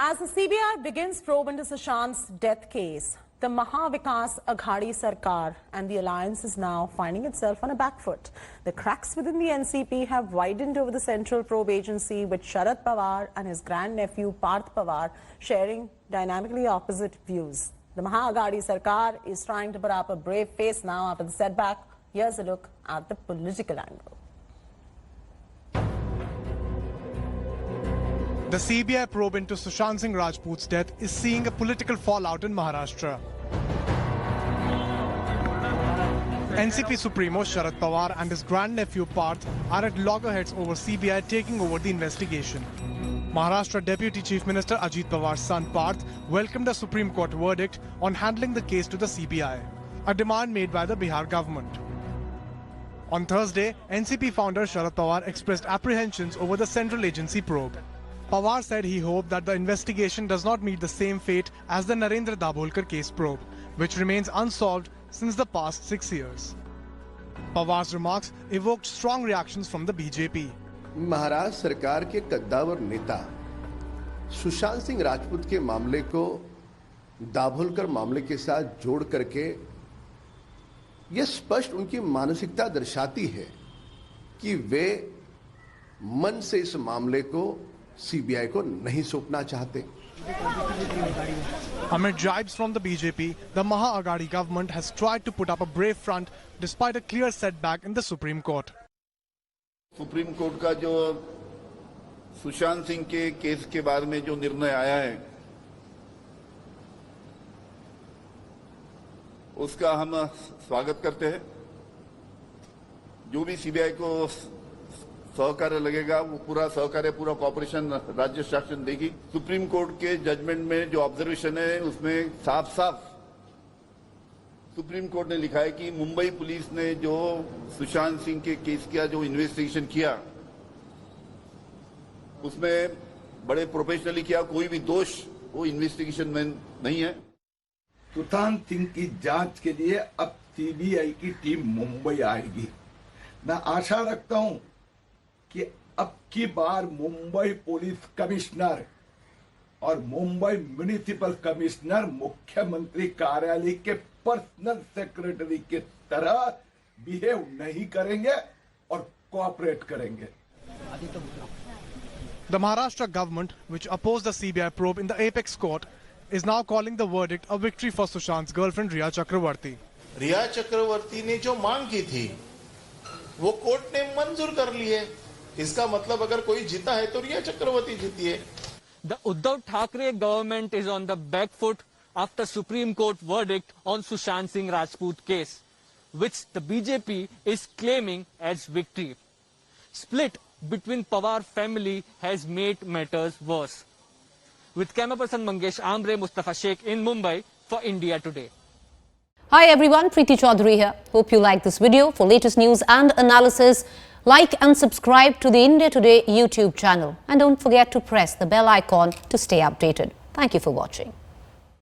As the CBI begins probe into Sushant's death case, the Mahavikas Aghadi Sarkar and the alliance is now finding itself on a back foot. The cracks within the NCP have widened over the central probe agency, with Sharad Pawar and his grandnephew Parth Pawar sharing dynamically opposite views. The Maha Aghadi Sarkar is trying to put up a brave face now after the setback. Here's a look at the political angle. The CBI probe into Sushant Singh Rajput's death is seeing a political fallout in Maharashtra. NCP Supremo Sharad Pawar and his grandnephew Parth are at loggerheads over CBI taking over the investigation. Maharashtra Deputy Chief Minister Ajit Pawar's son Parth welcomed a Supreme Court verdict on handling the case to the CBI, a demand made by the Bihar government. On Thursday, NCP founder Sharad Pawar expressed apprehensions over the central agency probe. Pawar said he hoped that the investigation does not meet the same fate as the Narendra Dabholkar case probe, which remains unsolved since the past 6 years. Pawar's remarks evoked strong reactions from the BJP. Maharashtra सरकार के कद्दावर नेता सुशांत सिंह राजपूत के मामले को दाभोलकर मामले के साथ जोड़ करके यह स्पष्ट उनकी मानसिकता दर्शाती है कि वे मन से इस मामले को सीबीआई को नहीं सौंपना चाहते. Amid jibes from the BJP, the Maha Aghadi government has tried to put up a brave front despite a clear setback in the Supreme Court. Supreme court का जो सुशांत सिंह के केस के बारे में जो निर्णय आया है, उसका हम स्वागत करते हैं. जो भी सीबीआई को सहकार्य लगेगा, वो पूरा सहकार्य, पूरा कॉपरेशन राज्य शासन देगी. सुप्रीम कोर्ट के जजमेंट में जो ऑब्जर्वेशन है, उसमें साफ साफ सुप्रीम कोर्ट ने लिखा है कि मुंबई पुलिस ने जो सुशांत सिंह के केस का जो इन्वेस्टिगेशन किया, उसमें बड़े प्रोफेशनली किया. कोई भी दोष वो इन्वेस्टिगेशन में नहीं है. सुशांत सिंह की जांच के लिए अब सीबीआई की टीम मुंबई आएगी. मैं आशा रखता हूं कि अब की बार मुंबई पुलिस कमिश्नर और मुंबई म्युनिसिपल कमिश्नर मुख्यमंत्री कार्यालय के पर्सनल सेक्रेटरी की तरह बिहेव नहीं करेंगे और कोऑपरेट करेंगे. The Maharashtra government, which opposed the CBI probe in the apex court, is now calling the verdict a victory for Sushant's girlfriend Riya Chakravarti. रिया चक्रवर्ती ने जो मांग की थी, वो कोर्ट ने मंजूर कर ली है. इसका मतलब अगर कोई जीता है तो रिया चक्रवर्ती जीती है. The Uddhav Thackeray government is on the back foot after Supreme Court verdict on Sushant Singh Rajput case, which the BJP is claiming as victory. Split between Pawar family has made matters worse. With camera person Mangesh Ambre, Mustafa Sheikh in Mumbai for India Today. Hi everyone, Preeti Chaudhary here. Hope you like this video. For latest news and analysis, like and subscribe to the India Today YouTube channel. And don't forget to press the bell icon to stay updated. Thank you for watching.